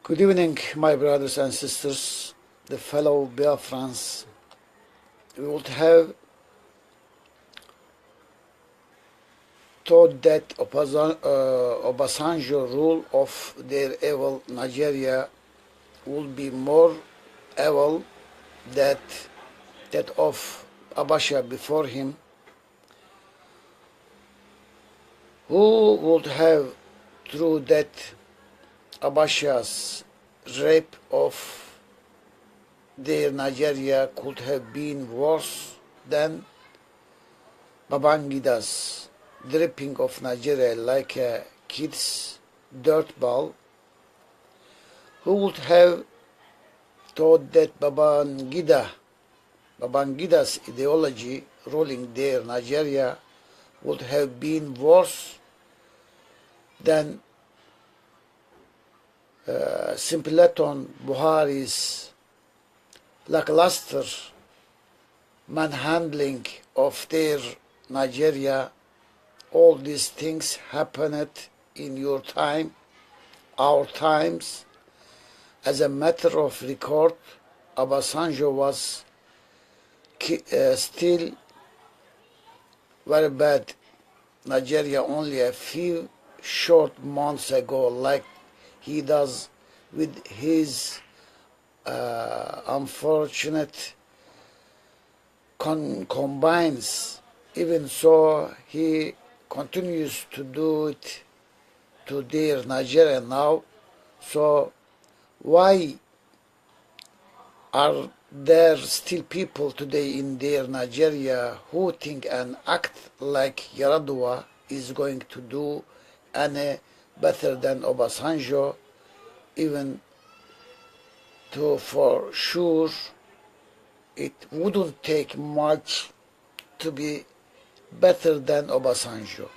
Good evening, my brothers and sisters, the fellow Biafrans. We would have thought that Obasanjo rule of their evil Nigeria would be more evil than that of Abacha before him, who would have, through that Abacha's rape of their Nigeria could have been worse than Babangida's dripping of Nigeria like a kid's dirt ball, who would have thought that Babangida's ideology ruling their Nigeria would have been worse than simpleton Buhari's lackluster manhandling of their Nigeria. All these things happened in your time, our times. As a matter of record, Obasanjo was still very bad Nigeria only a few short months ago, like he does with his unfortunate combines. Even so, he continues to do it to their Nigeria now. So why are there still people today in their Nigeria who think and act like Yaradua is going to do any better than Obasanjo, even though for sure it wouldn't take much to be better than Obasanjo?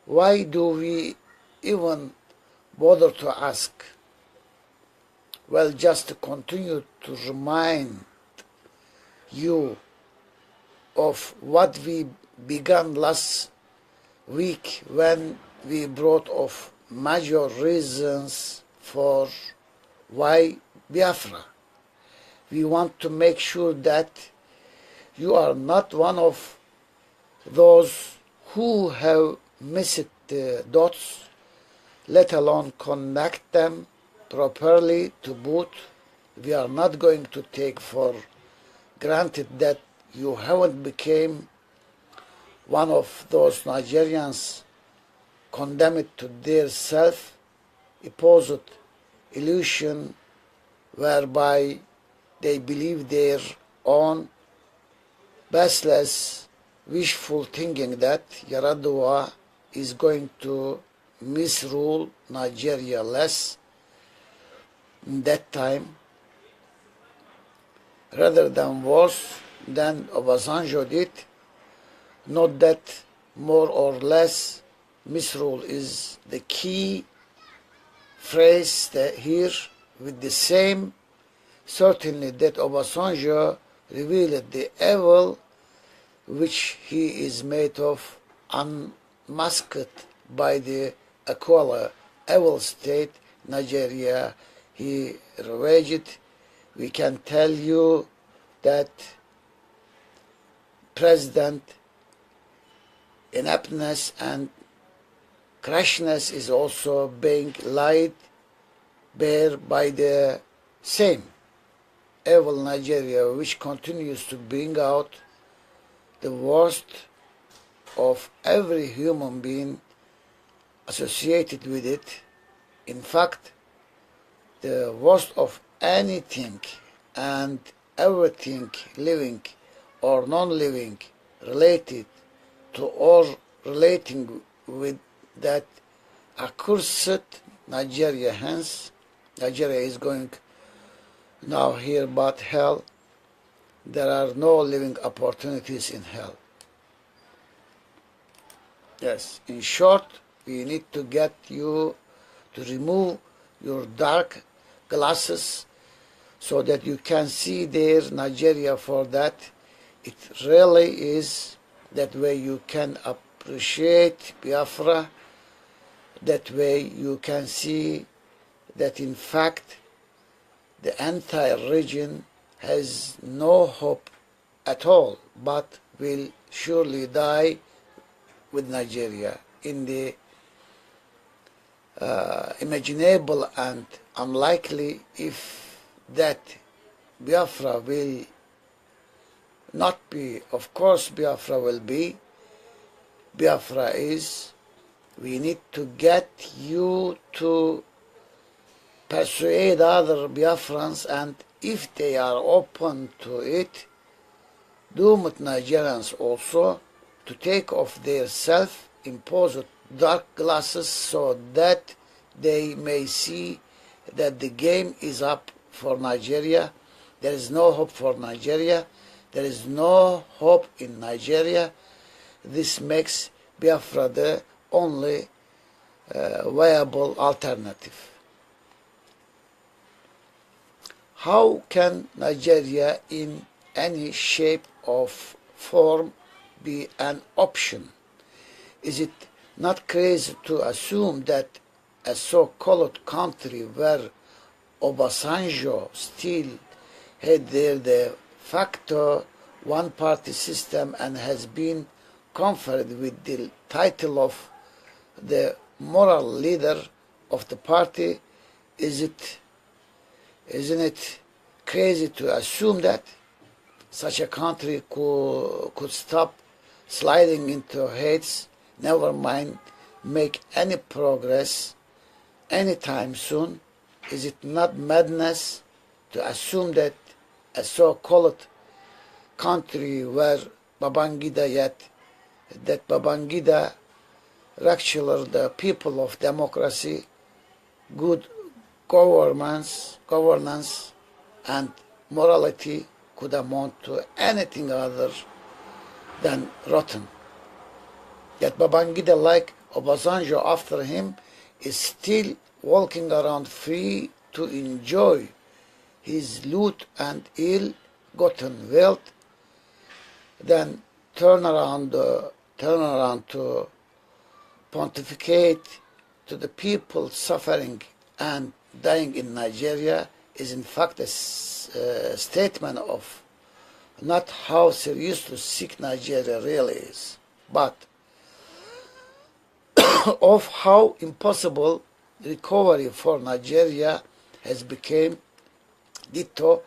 Why do we even bother to ask? Well, just to continue to remind you of what we began last week when we brought of major reasons for why Biafra. We want to make sure that you are not one of those who have missed the dots, let alone connect them properly to boot. We are not going to take for granted that you haven't become one of those Nigerians condemned to their self-imposed illusion whereby they believe their own baseless wishful thinking that Yaradua is going to misrule Nigeria less in that time rather than worse than Obasanjo did. Note that more or less misrule is the key phrase here, with the same certainly that Obasanjo revealed the evil which he is made of, unmasked by the equal evil state Nigeria he ravaged. We can tell you that President ineptness and crashness is also being laid bare by the same evil Nigeria, which continues to bring out the worst of every human being associated with it. In fact, the worst of anything and everything living or non-living related to or relating with that accursed Nigeria. Hence, Nigeria is going now here but hell. There are no living opportunities in hell. Yes, in short, we need to get you to remove your dark glasses so that you can see their Nigeria. For that, it really is that way you can appreciate Biafra. That way you can see that in fact the entire region has no hope at all, but will surely die with Nigeria in the imaginable and unlikely if that Biafra will not be. Of course Biafra will be. Biafra is. We need to get you to persuade other Biafrans, and if they are open to it, doomed Nigerians also, to take off their self-imposed dark glasses so that they may see that the game is up for Nigeria. There is no hope for Nigeria. There is no hope in Nigeria. This makes Biafra the only viable alternative. How can Nigeria in any shape or form be an option? Is it not crazy to assume that a so-called country where Obasanjo still had their de facto one-party system and has been conferred with the title of the moral leader of the party, isn't it crazy to assume that such a country could stop sliding into hates, never mind make any progress anytime soon? Is it not madness to assume that a so-called country where Babangida actually the people of democracy, good governance and morality could amount to anything other than rotten? Yet Babangida, like Obasanjo after him, is still walking around free to enjoy his loot and ill-gotten wealth, then turn around to pontificate to the people suffering and dying in Nigeria is in fact a statement of not how seriously sick Nigeria really is, but of how impossible recovery for Nigeria has become. Ditto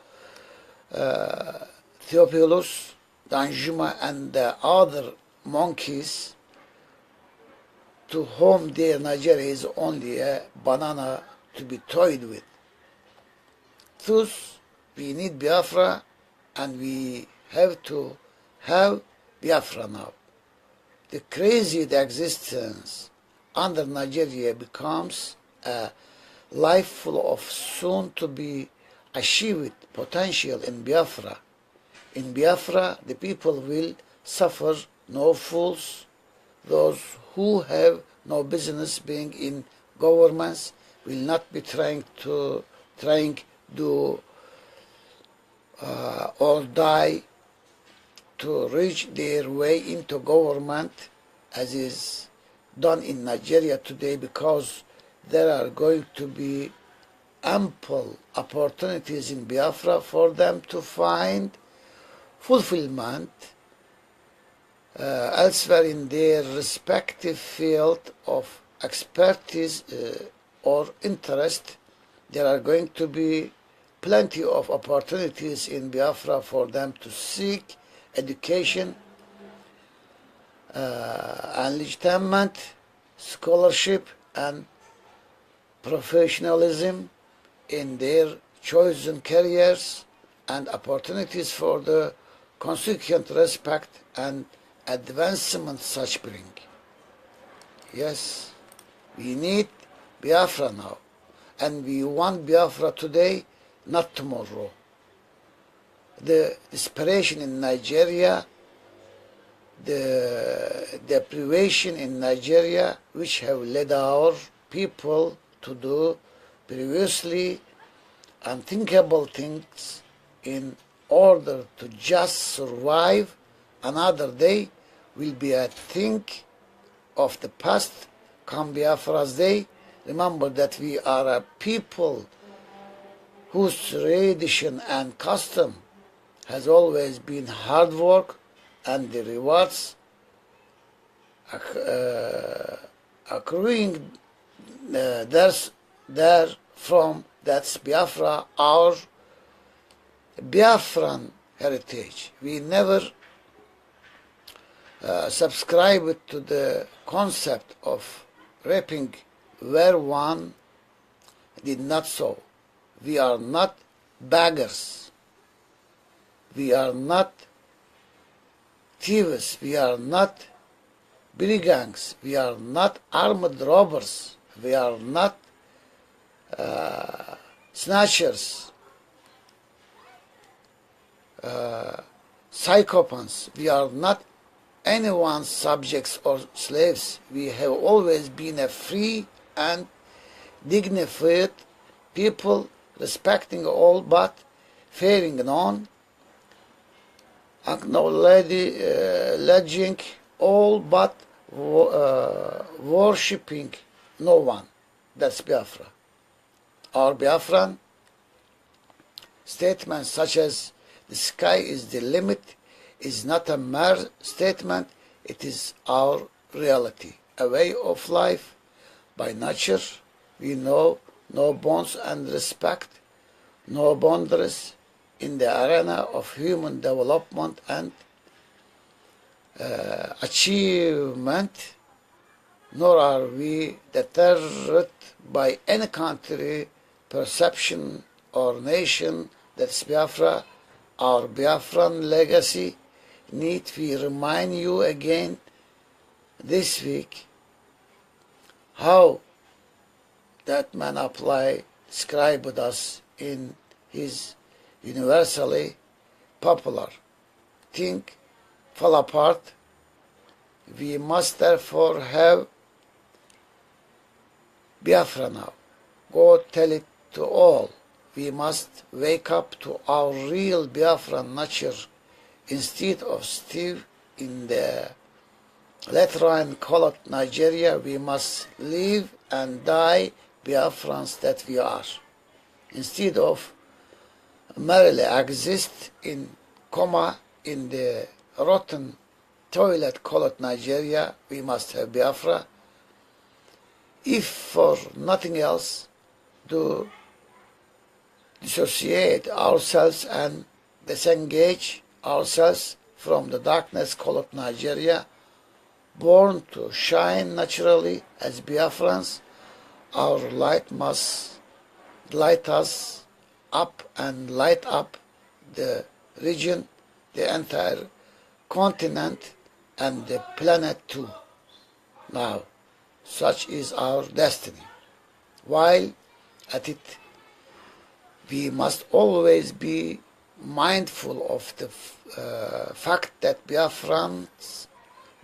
Theophilus, Danjuma and the other monkeys to whom their Nigeria is only a banana to be toyed with. Thus, we need Biafra, and we have to have Biafra now. The crazy existence under Nigeria becomes a life full of soon-to-be achieved potential in Biafra. In Biafra, the people will suffer no fools. Those who have no business being in governments will not be trying to do or die to reach their way into government, as is done in Nigeria today, because there are going to be ample opportunities in Biafra for them to find fulfillment elsewhere in their respective field of expertise or interest. There are going to be plenty of opportunities in Biafra for them to seek education, enlightenment, scholarship, and professionalism in their chosen careers, and opportunities for the consequent respect and advancement such bring. Yes, we need Biafra now, and we want Biafra today, not tomorrow. The desperation in Nigeria, the deprivation in Nigeria, which have led our people to do previously unthinkable things in order to just survive another day, will be a thing of the past come Biafra's day. remember that we are a people whose tradition and custom has always been hard work, and the rewards accruing there from that's Biafra, our Biafran heritage. We never subscribe to the concept of raping where one did not so. We are not beggars. We are not thieves. We are not brigands. We are not armed robbers. We are not snatchers, psychopaths. We are not anyone's subjects or slaves. We have always been a free and dignified people, respecting all but fearing none, acknowledging all but worshipping no one. That's Biafra. Our Biafran statements such as the sky is the limit is not a mere statement, it is our reality, a way of life. By nature, we know no bonds and respect, no boundaries in the arena of human development and achievement, nor are we deterred by any country, perception, or nation. That's Biafra, our Biafran legacy. Need we remind you again this week how that man described us in his universally popular think fall apart. We must therefore have Biafra now. Go tell it to all. We must wake up to our real Biafran nature instead of still in the Latrine-colored Nigeria. We must live and die Biafrans that we are. Instead of merely exist in coma in the rotten toilet-colored Nigeria, we must have Biafra. If for nothing else, to dissociate ourselves and disengage ourselves from the darkness-colored Nigeria, born to shine naturally as Biafrans. Our light must light us up and light up the region, the entire continent, and the planet too. Now, such is our destiny. While at it, we must always be mindful of the fact that Biafrans,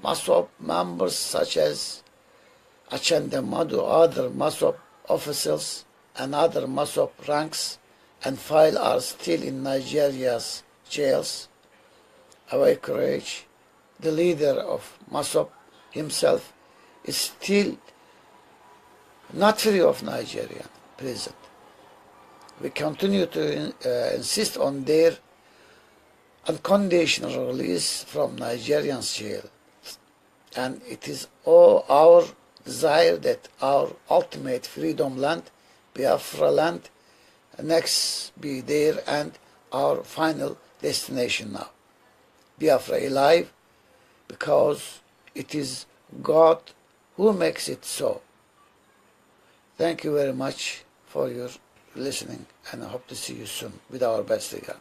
MASOP members such as Achandamadu, other MASOP officials, and other MASOP ranks and file are still in Nigeria's jails. Our courage, the leader of MASOP himself, is still not free of Nigerian prison. We continue to insist on their unconditional release from Nigerian's jail. And it is all our desire that our ultimate freedom land, Biafra land, next be there and our final destination now. Biafra alive, because it is God who makes it so. Thank you very much for your listening, and I hope to see you soon with our best regard.